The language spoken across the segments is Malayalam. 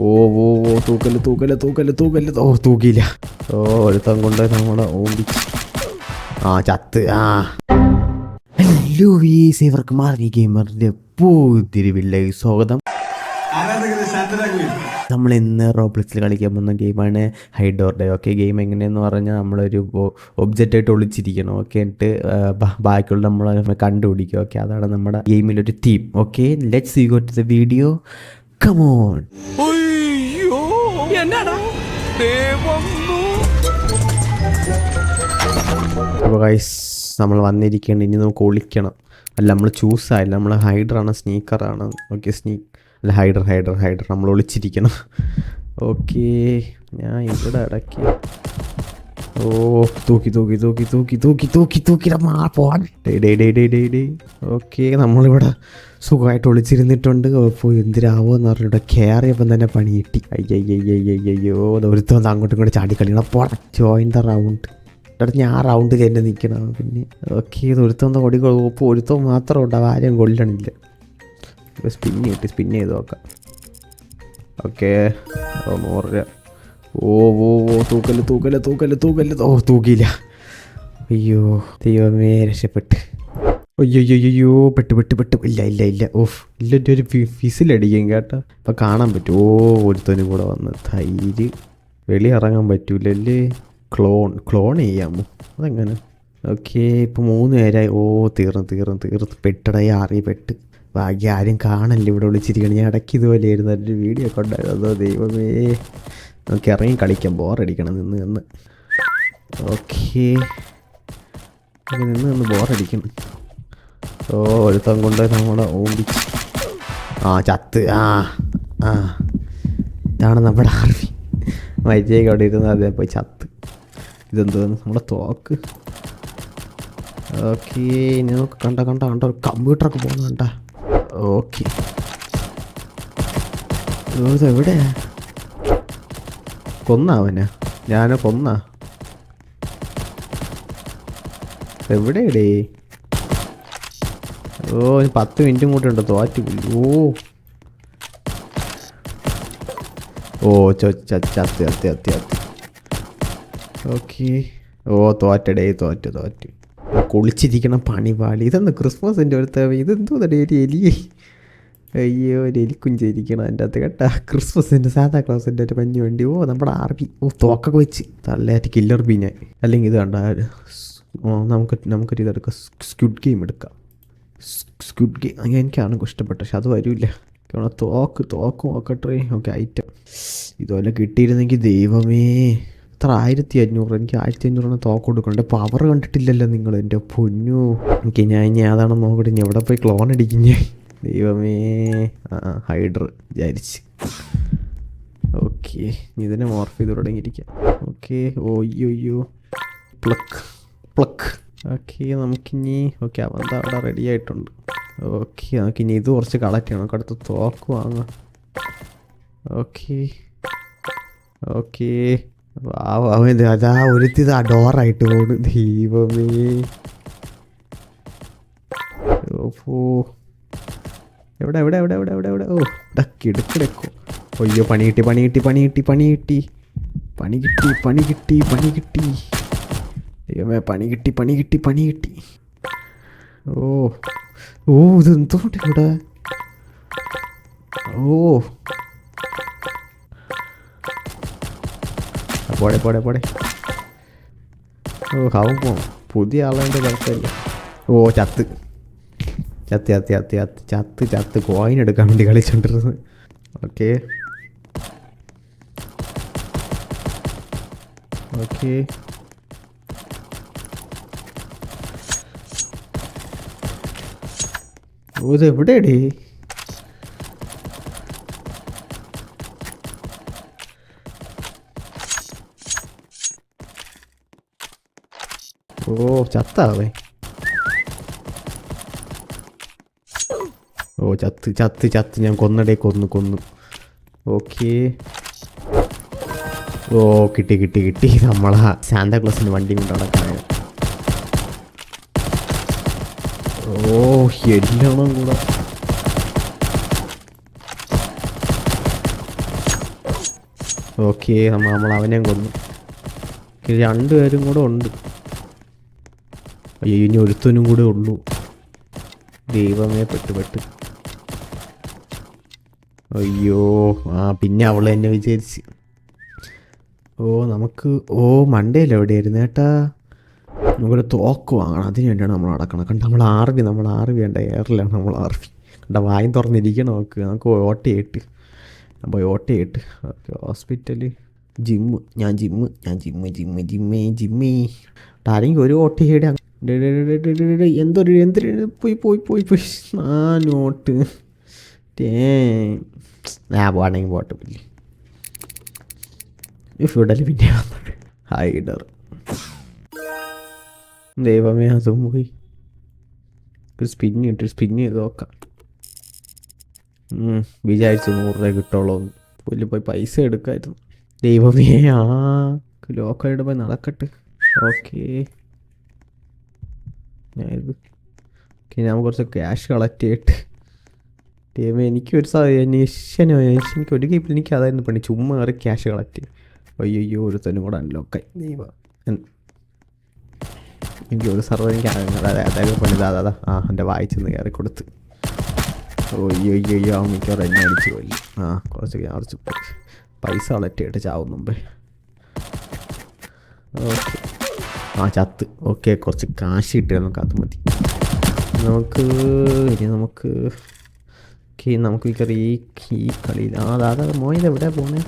ഓ ഓ ഓ തൂക്കല് തൂക്കല് തൂക്കല് തൂക്കല് ഓ തൂക്കിയില്ല. ഓ ഒരുത്തം കൊണ്ട് നമ്മളെ ഓടിച്ച് ചത്ത്. ഹലോ ഇവർക്ക് മാറി ഗെയിമറിന്റെ പുതിരിവില്ല സ്വാഗതം. നമ്മൾ ഇന്ന് റോബ്ലക്സിൽ കളിക്കാൻ പോകുന്ന ഗെയിമാണ് hide or die. Okay, game എങ്ങനെയെന്ന് പറഞ്ഞാൽ നമ്മളൊരു ഒബ്ജക്റ്റായിട്ട് ഒളിച്ചിരിക്കണം. ഓക്കെ, എന്നിട്ട് ബാക്കിയുള്ള നമ്മൾ കണ്ടുപിടിക്കും. ഓക്കെ, അതാണ് നമ്മുടെ ഗെയിമിലൊരു theme. Okay, let's go to the video. Come on. അപ്പോൾ ഗൈസ്, നമ്മൾ വന്നിരിക്കണം. ഇനി നമുക്ക് ഒളിക്കണം. അല്ല, നമ്മൾ ചൂസായില്ല. നമ്മൾ ഹൈഡറാണ് സ്നീക്കറാണ്. ഓക്കെ, അല്ല ഹൈഡർ നമ്മൾ ഒളിച്ചിരിക്കണം. ഓക്കെ, ഞാൻ ഇവിടെ ഇടയ്ക്ക് തൂക്കി തൂക്കി തൂക്കി തൂക്കി തൂക്കി തൂക്കി തൂക്കി പോവാൻ. ഓക്കെ, നമ്മളിവിടെ സുഖമായിട്ട് ഒളിച്ചിരുന്നിട്ടുണ്ട്. അപ്പോൾ എന്തിനാവോന്ന് പറഞ്ഞിട്ട് കയറിയപ്പം തന്നെ പണി കിട്ടി. അയ്യോ ഒരുത്തം അങ്ങോട്ടും ഇങ്ങോട്ട് ചാടി കളിക്കണം. പോടാ, ജോയിൻ ദ റൗണ്ട്. ഞാൻ ആ റൗണ്ടിൽ തന്നെ നിൽക്കണം. പിന്നെ ഓക്കെ, ഇത് ഒരുത്തം ഓടി ഇപ്പോൾ ഒരുത്തം മാത്രം ഉണ്ടാവും, ആരെയും കൊല്ലണില്ല. സ്പിൻ ചെയ്ത് നോക്കാം. ഓക്കെ, 100 രൂപ. ഓ തൂക്കല് തൂക്കല് തൂക്കല് തൂക്കല് തൂക്കിയില്ല. അയ്യോ ദൈവമേ, രക്ഷപ്പെട്ട്. അയ്യോ പെട്ട് ഇല്ല ഇല്ല ഒരു ഫിസിലടിക്കും കേട്ടോ. ഇപ്പം കാണാൻ പറ്റും. ഒരുത്തനും കൂടെ വന്ന് തൈര് വെളിയിറങ്ങാൻ പറ്റൂലല്ലേ. ക്ലോൺ ചെയ്യാമോ? അതെങ്ങനെ? ഓക്കെ, ഇപ്പം 3 പേരായി. തീർന്ന് പെട്ടടായി. പെട്ട് ഭാഗ്യം ആരും കാണല്ലേ ഇവിടെ വിളിച്ചിരിക്കണം. ഞാൻ ഇടയ്ക്ക് ഇതുപോലെ ആയിരുന്നു ഒരു വീഡിയോ ഒക്കെ ഉണ്ടായിരുന്നു. ദൈവമേ, നമുക്ക് ഇറങ്ങി കളിക്കാം. ബോറടിക്കണം നിന്ന്. ഓക്കെ, നിന്ന് ബോറടിക്കണം. ഒരുത്തം കൊണ്ട് നമ്മളെ ഓടിച്ച് ചത്ത്. ഇതാണ് നമ്മുടെ ആർമി. മരിച്ചേക്ക് അവിടെ ഇരുന്ന് അതേ പോയി ചത്ത്. ഇതെന്തോ നമ്മുടെ തോക്ക്. ഓക്കെ, ഇനി നമുക്ക് കണ്ട ഒരു കമ്പ്യൂട്ടറൊക്കെ പോകുന്ന കണ്ട. ഓക്കെ, ഇതെവിടെയാ? കൊന്നവനാ? ഞാനോ കൊന്ന? എവിടെയടേ? 10 മിനിറ്റും കൂടെ ഉണ്ട്. തോറ്റ്. ചത്ത്. ഓക്കെ, തോറ്റടേ തോറ്റ്. കുളിച്ചിരിക്കണം. പണി പാളി. ഇതെന്ത് ക്രിസ്മസിൻ്റെ അടുത്ത? ഇതെന്തോ ഒരു എലി. അയ്യോ, ഒരു എലിക്കുഞ്ചിരിക്കണം അതിൻ്റെ അകത്ത് കേട്ടാ. ക്രിസ്മസിൻ്റെ സാന്താ ക്ലോസിൻ്റെ ഒരു മഞ്ഞ് വണ്ടി. നമ്മുടെ ആർമി. തോക്കൊക്കെ വെച്ച് തള്ളയാറ്റ് കില്ലർ ബീനെ. അല്ലെങ്കിൽ ഇത് കണ്ട നമുക്കൊരു ഇതെടുക്കാം. സ്ക്വിഡ് ഗെയിം എടുക്കാം. സ്ക്വിഡ് ഗെയിം എനിക്കാണ് ഇഷ്ടപ്പെട്ടത്, പക്ഷെ അത് വരില്ല. തോക്ക് നോക്കട്ടെ. ഓക്കെ, ഐറ്റം ഇതുപോലെ കിട്ടിയിരുന്നെങ്കിൽ ദൈവമേ. എത്ര? 1500. എനിക്ക് 1500 തോക്ക് കൊടുക്കണ്ടേ. പവർ കണ്ടിട്ടില്ലല്ലോ നിങ്ങൾ, എൻ്റെ പൊന്നു. എനിക്ക് ഞാൻ ഇനി ഏതാണെന്ന് നോക്കട്ടെ. ഇനി എവിടെ പോയി ക്ലോൺ അടിക്കുന്നേ? ദൈവമേ. ഹൈഡർ വിചാരിച്ച്. ഓക്കെ, ഇതിനെ മോർഫ് ചെയ്ത് തുടങ്ങിയിരിക്കാം. ഓക്കെ, അയ്യോ പ്ലക്ക്. ഓക്കെ, നമുക്കിനി അവന്താ അവിടെ റെഡി ആയിട്ടുണ്ട്. ഓക്കെ, നമുക്കിനി ഇത് കുറച്ച് കളക്ട് ചെയ്യണം. നമുക്ക് അടുത്ത് തോക്ക് വാങ്ങാം. ഓക്കെ അതാ ഒരുത്തിത് ഡോറായിട്ട് പോകുന്നു. ദൈവമേ. എവിടെ? കിടക്കോ. അയ്യോ, പണി കിട്ടി. ദൈവമേ, പണി കിട്ടി. ഇതെന്തോണ്ട് ഇവിടെ? പോടെ. അവൻ പോ. പുതിയ ആളതിൻ്റെ കുഴപ്പമില്ല. ചത്ത് കോയിൻ എടുക്കാൻ വേണ്ടി കളിച്ചോണ്ടിരുന്നത്. ഓക്കെ ഇതെവിടെയടേ? ചത്താവേ. ചത്ത്. ഞാൻ കൊന്നു. ഓക്കെ, കിട്ടി. നമ്മളാ സാന്താ ക്ലോസിന് വണ്ടി കൊണ്ട് നടക്കാനാണ്. എല്ലാം കൂടെ ഓക്കെ നമ്മൾ അവനെയും കൊന്നു. രണ്ടുപേരും കൂടെ ഉണ്ട്. അയ്യോ ഇനി ഒരുത്തനും കൂടെ ഉള്ളൂ. ദൈവമേ പെട്ട്. അയ്യോ പിന്നെ അവൾ എന്നെ വിചാരിച്ച്. നമുക്ക് മണ്ടയിൽ എവിടെയായിരുന്നു ഏട്ടാ? നമുക്കൊരു തോക്ക് വാങ്ങണം, അതിന് വേണ്ടിയാണ് നമ്മൾ നടക്കണം. കണ്ട നമ്മൾ ആർവി വേണ്ട, എയറിലാണ് നമ്മൾ ആർവി. കണ്ട വായും തുറന്നിരിക്കണം. നമുക്ക് ഓട്ടയിട്ട് പോയി ഓക്കെ. Hospital, gym. ആരെങ്കിലും ഒരു ഓട്ടയുടെ എന്തൊരു പോയി നോട്ട് പോണെങ്കിൽ പോട്ടെ. ഫ്യൂഡല് പിന്നെ ഹൈഡർ. ദൈവമേ അതും പോയി. സ്പിന്ന് ചെയ്ത് നോക്കാം. വിചാരിച്ചു 100 രൂപ കിട്ടുള്ളൂ. പുല്ല് പോയി പൈസ എടുക്കായിരുന്നു. ദൈവമേ ലോക്കായിട്ട് പോയി നടക്കട്ടെ. ഓക്കെ ഞാൻ കുറച്ച് ക്യാഷ് കളക്ട് ചെയ്തിട്ട് ദൈവമേ എനിക്കൊരു എനിക്കൊരു ഗെയിമിൽ എനിക്ക് അതായിരുന്നു പണി. ചുമ്മാ കയറി ക്യാഷ് കളക്ട് ചെയ്യും. അയ്യോ ഒരുത്തനും കൂടെ അൺലോക്കായി. ദൈവം എനിക്ക് ഒരു സർവർ എനിക്ക് അതായത് പണി എൻ്റെ വായിച്ചെന്ന് കയറി കൊടുത്ത്. അയ്യോ മിക്കവാറും എന്നെ അടിച്ച് കൊല്ലി. കുറച്ച് പൈസ കളക്ട് ചെയ്തിട്ട് ചാവും മുമ്പേ. ഓക്കെ ചത്ത്. ഓക്കെ കുറച്ച് കാശ് കിട്ടുക, നമുക്ക് അത് മതി. നമുക്ക് മിക്കവാറും ഈ കളിയിൽ മോയിത് എവിടെ പോണേ?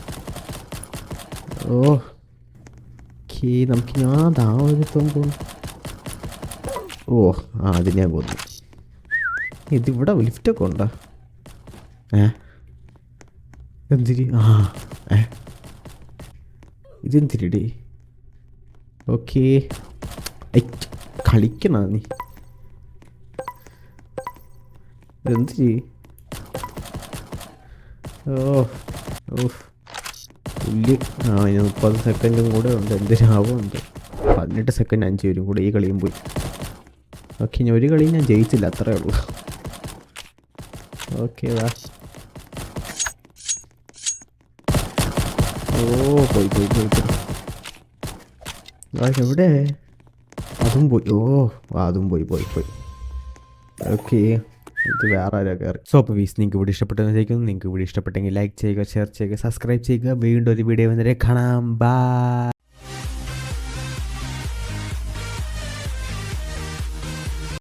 നമുക്ക് ഒരുത്തം പോകുന്നു. അതിനെ കൊന്നു. ഇതിവിടെ ലിഫ്റ്റൊക്കെ ഉണ്ടോ? എന്തിരി ഇതെന്തിരിടി? ഓക്കെ കളിക്കണ നീ എന്തിരി? പുല്ല്. ഇനി 30 സെക്കൻഡും കൂടെ ഉണ്ട്. എന്തിനാവും ഉണ്ട്? 18 സെക്കൻഡ് 5 പേരും കൂടെ ഈ കളിയും പോയി. ഓക്കെ ഇനി ഒരു കളി ഞാൻ ജയിച്ചില്ല, അത്രേ ഉള്ളൂ. ഓക്കെ പോയി എവിടെ? അതും പോയി. ഓക്കെ ഇത് വേറെ ആരോ കയറി. സോ അപ്പോൾ നിങ്ങൾക്ക് ഇവിടെ ഇഷ്ടപ്പെട്ടെന്ന് വിചാരിക്കുന്നു. നിങ്ങൾക്ക് ഇവിടെ ഇഷ്ടപ്പെട്ടെങ്കിൽ ലൈക്ക് ചെയ്യുക, ഷെയർ ചെയ്യുക, സബ്സ്ക്രൈബ് ചെയ്യുക. വീണ്ടും ഒരു വീഡിയോ വന്നേരെ കാണാം. ബൈ.